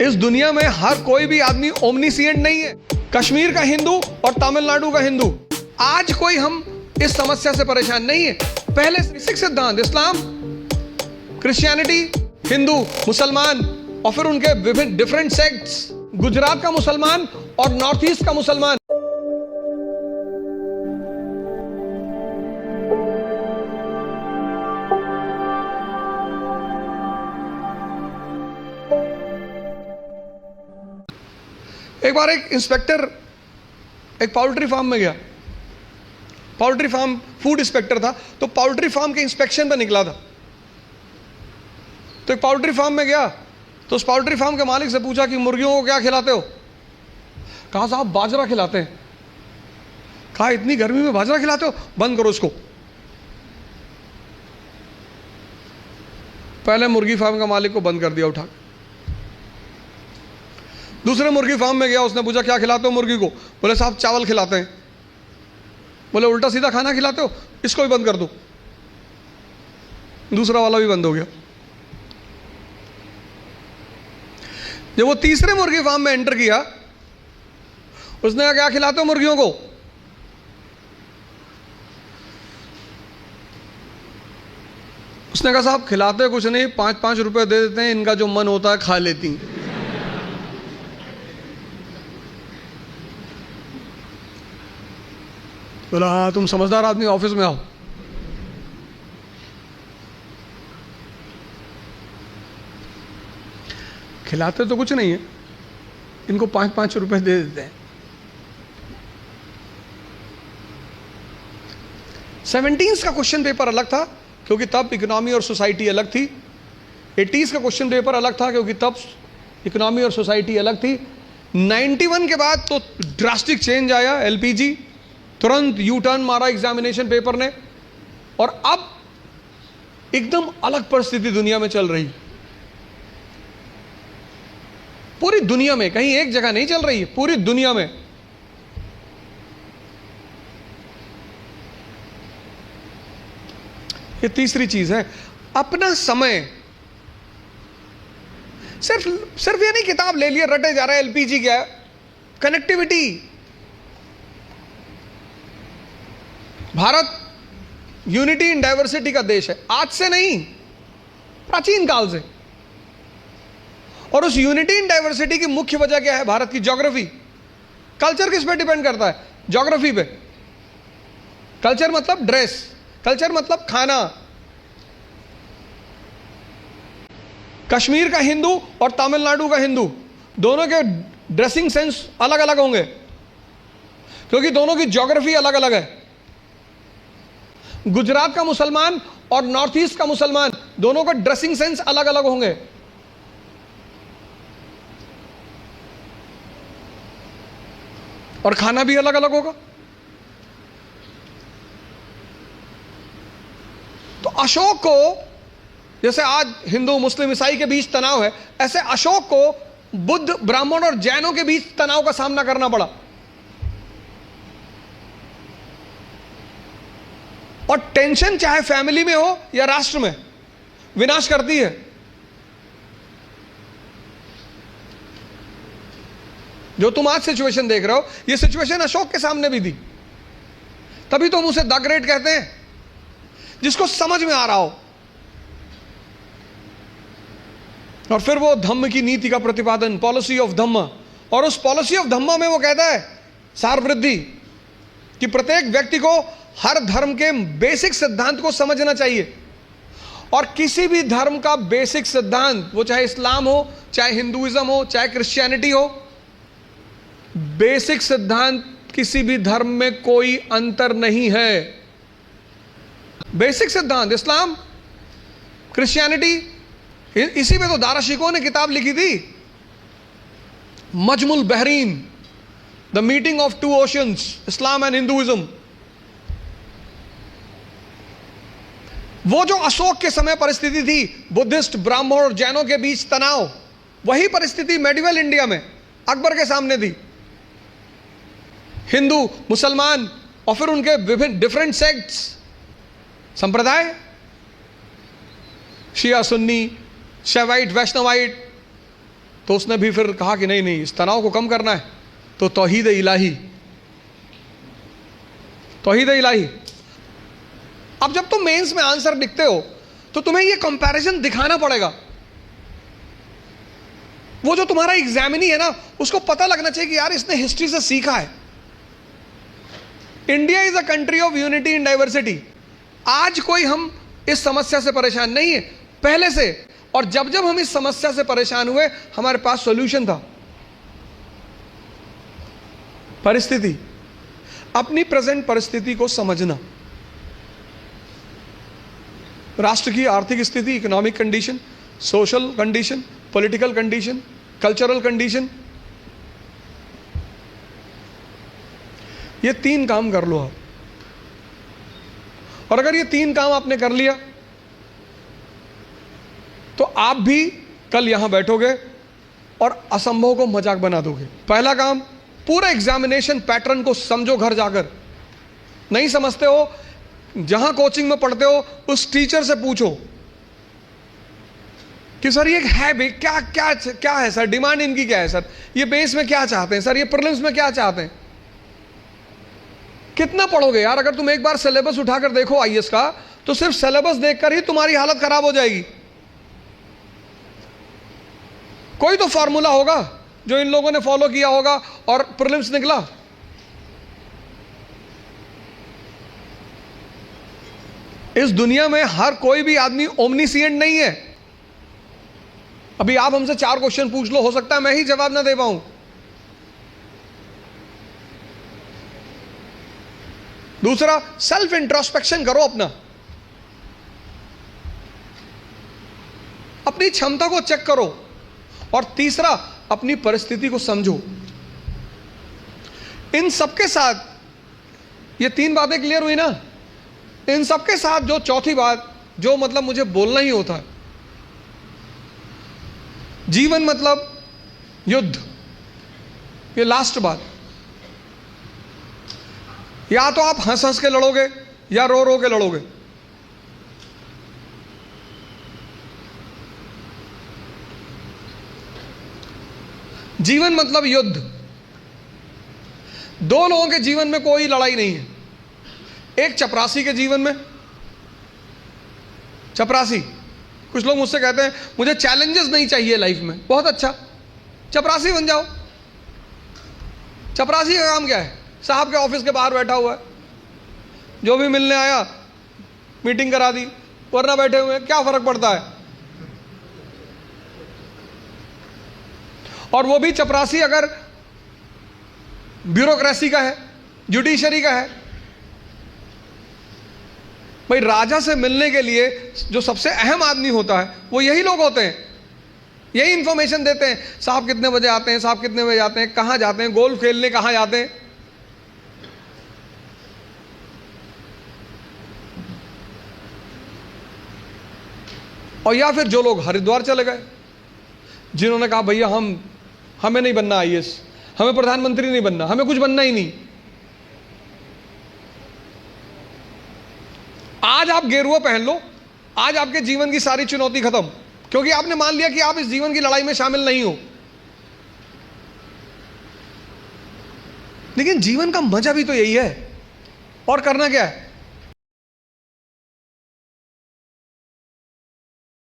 इस दुनिया में हर कोई भी आदमी ओमनीसिएंट नहीं है। कश्मीर का हिंदू और तमिलनाडु का हिंदू, आज कोई हम इस समस्या से परेशान नहीं है। पहले सिख सिद्धांत, इस्लाम, क्रिश्चियनिटी, हिंदू, मुसलमान और फिर उनके विभिन्न डिफरेंट सेक्ट्स, गुजरात का मुसलमान और नॉर्थ ईस्ट का मुसलमान। एक बार एक इंस्पेक्टर एक पाउल्ट्री फार्म में गया। पाउल्ट्री फार्म, फूड इंस्पेक्टर था, तो पाउल्ट्री फार्म के इंस्पेक्शन पे निकला था। तो एक पाउल्ट्री फार्म में गया तो उस पाउल्ट्री फार्म के मालिक से पूछा कि मुर्गियों को क्या खिलाते हो? कहा साहब बाजरा खिलाते हैं। कहा इतनी गर्मी में बाजरा खिलाते हो, बंद करो इसको। पहले मुर्गी फार्म का मालिक को बंद कर दिया उठा। दूसरे मुर्गी फार्म में गया, उसने पूछा क्या खिलाते हो मुर्गी को? बोले साहब चावल खिलाते हैं। बोले उल्टा सीधा खाना खिलाते हो, इसको भी बंद कर दो। दूसरा वाला भी बंद हो गया। जब वो तीसरे मुर्गी फार्म में एंटर किया, उसने कहा क्या खिलाते हो मुर्गियों को? उसने कहा साहब खिलाते कुछ नहीं, 5-5 रुपए दे देते हैं, इनका जो मन होता है खा लेती हैं। बोला हाँ तुम समझदार आदमी, ऑफिस में आओ। खिलाते तो कुछ नहीं है, इनको 5-5 रुपए दे देते हैं। 17s का क्वेश्चन पेपर अलग था क्योंकि तब इकोनॉमी और सोसाइटी अलग थी। 80s का क्वेश्चन पेपर अलग था क्योंकि तब इकोनॉमी और सोसाइटी अलग थी। 91 के बाद तो ड्रास्टिक चेंज आया, एलपीजी, तुरंत यू टर्न मारा एग्जामिनेशन पेपर ने, और अब एकदम अलग परिस्थिति दुनिया में चल रही। पूरी दुनिया में, कहीं एक जगह नहीं चल रही है, पूरी दुनिया में। ये तीसरी चीज है, अपना समय। सिर्फ ये नहीं किताब ले लिया रटे जा रहा है, एलपीजी क्या है, connectivity. Bharat unity in diversity का देश है, आज से नहीं, प्राचीन काल से। और उस यूनिटी इन डाइवर्सिटी की मुख्य वजह क्या है? भारत की ज्योग्राफी। कल्चर किस पे डिपेंड करता है? ज्योग्राफी पे। कल्चर मतलब ड्रेस, कल्चर मतलब खाना। कश्मीर का हिंदू और तमिलनाडु का हिंदू, दोनों के ड्रेसिंग सेंस अलग अलग होंगे क्योंकि दोनों की ज्योग्राफी अलग अलग है। गुजरात का मुसलमान और नॉर्थ ईस्ट का मुसलमान, दोनों का ड्रेसिंग सेंस अलग अलग होंगे। और खाना भी अलग अलग होगा। तो अशोक को, जैसे आज हिंदू मुस्लिम ईसाई के बीच तनाव है, ऐसे अशोक को बुद्ध, ब्राह्मण और जैनों के बीच तनाव का सामना करना पड़ा। और टेंशन चाहे फैमिली में हो या राष्ट्र में, विनाश करती है। जो तुम आज सिचुएशन देख रहे हो, यह सिचुएशन अशोक के सामने भी थी। तभी तो हम उसे द ग्रेट कहते हैं, जिसको समझ में आ रहा हो। और फिर वो धम्म की नीति का प्रतिपादन, पॉलिसी ऑफ धम्म। और उस पॉलिसी ऑफ धम्म में वो कहता है सार वृद्धि, कि प्रत्येक व्यक्ति को हर धर्म के बेसिक सिद्धांत को समझना चाहिए। और किसी भी धर्म का बेसिक सिद्धांत, वो चाहे इस्लाम हो, चाहे हिंदुइज्म हो, चाहे क्रिश्चियनिटी हो, बेसिक सिद्धांत किसी भी धर्म में कोई अंतर नहीं है। बेसिक सिद्धांत इस्लाम, क्रिश्चियनिटी, इसी पे तो दारा शिकोह ने किताब लिखी थी, Majmaul Bahrain, the meeting of two oceans, Islam and Hinduism. वो जो अशोक के समय परिस्थिति थी, बुद्धिस्ट, ब्राह्मण और जैनों के बीच तनाव, वही परिस्थिति मेडिवल इंडिया में अकबर के सामने थी। हिंदू, मुसलमान और फिर उनके विभिन्न डिफरेंट सेक्ट्स, संप्रदाय, शिया, सुन्नी, शैवाइट, वैष्णवाइट, तो उसने भी फिर कहा कि नहीं नहीं, इस तनाव को कम करना है तो तौहीद इलाही, तौहीद इलाही। अब जब तुम मेंस में आंसर लिखते हो तो तुम्हें ये कंपैरिजन दिखाना पड़ेगा। वो जो तुम्हारा एग्जामिनी है ना, उसको पता लगना चाहिए कि यार इसने हिस्ट्री से सीखा है। India is a country of unity in diversity. आज कोई हम इस समस्या से परेशान नहीं है, पहले से। और जब जब हम इस समस्या से परेशान हुए, हमारे पास सॉल्यूशन था। परिस्थिति, अपनी प्रेजेंट परिस्थिति को समझना, राष्ट्र की आर्थिक स्थिति, economic condition, social condition, political condition, cultural condition, ये 3 काम कर लो आप। और अगर ये 3 काम आपने कर लिया तो आप भी कल यहां बैठोगे और असंभव को मजाक बना दोगे। पहला काम, पूरा एग्जामिनेशन पैटर्न को समझो। घर जाकर नहीं समझते हो, जहां कोचिंग में पढ़ते हो उस टीचर से पूछो कि सर ये है भी क्या क्या क्या है सर, डिमांड इनकी क्या है सर, ये बेस में क्या चाहते हैं सर, ये प्रीलिम्स में क्या चाहते हैं। कितना पढ़ोगे यार? अगर तुम एक बार सिलेबस उठाकर देखो आईएएस का, तो सिर्फ सिलेबस देखकर ही तुम्हारी हालत खराब हो जाएगी। कोई तो फॉर्मूला होगा जो इन लोगों ने फॉलो किया होगा और प्रीलिम्स निकला। इस दुनिया में हर कोई भी आदमी ओमनीसिएंट नहीं है। अभी आप हमसे 4 क्वेश्चन पूछ लो, हो सकता है मैं ही जवाब ना दे पाऊं। दूसरा, सेल्फ इंट्रोस्पेक्शन करो, अपनी क्षमता को चेक करो। और तीसरा, अपनी परिस्थिति को समझो। इन सबके साथ, ये 3 बातें क्लियर हुई ना, इन सबके साथ जो चौथी बात, जो मतलब मुझे बोलना ही होता है, जीवन मतलब युद्ध। ये लास्ट बात। या तो आप हंस हंस के लड़ोगे या रो रो के लड़ोगे। जीवन मतलब युद्ध। 2 लोगों के जीवन में कोई लड़ाई नहीं है। एक चपरासी के जीवन में, चपरासी, कुछ लोग मुझसे कहते हैं मुझे चैलेंजेस नहीं चाहिए लाइफ में। बहुत अच्छा, चपरासी बन जाओ। चपरासी का काम क्या है? साहब के ऑफिस के बाहर बैठा हुआ है, जो भी मिलने आया मीटिंग करा दी, वरना बैठे हुए, क्या फर्क पड़ता है। और वो भी चपरासी अगर ब्यूरोक्रेसी का है, जुडिशरी का है। भाई, राजा से मिलने के लिए जो सबसे अहम आदमी होता है वो यही लोग होते हैं, यही इंफॉर्मेशन देते हैं। साहब कितने बजे आते हैं, साहब कितने बजे आते हैं, कहां जाते हैं, गोल्फ खेलने कहां जाते हैं। और या फिर जो लोग हरिद्वार चले गए, जिन्होंने कहा भैया हमें नहीं बनना आईएएस, हमें प्रधानमंत्री नहीं बनना, हमें कुछ बनना ही नहीं। आज आप गेरुआ पहन लो, आज आपके जीवन की सारी चुनौती खत्म, क्योंकि आपने मान लिया कि आप इस जीवन की लड़ाई में शामिल नहीं हो। लेकिन जीवन का मजा भी तो यही है। और करना क्या है?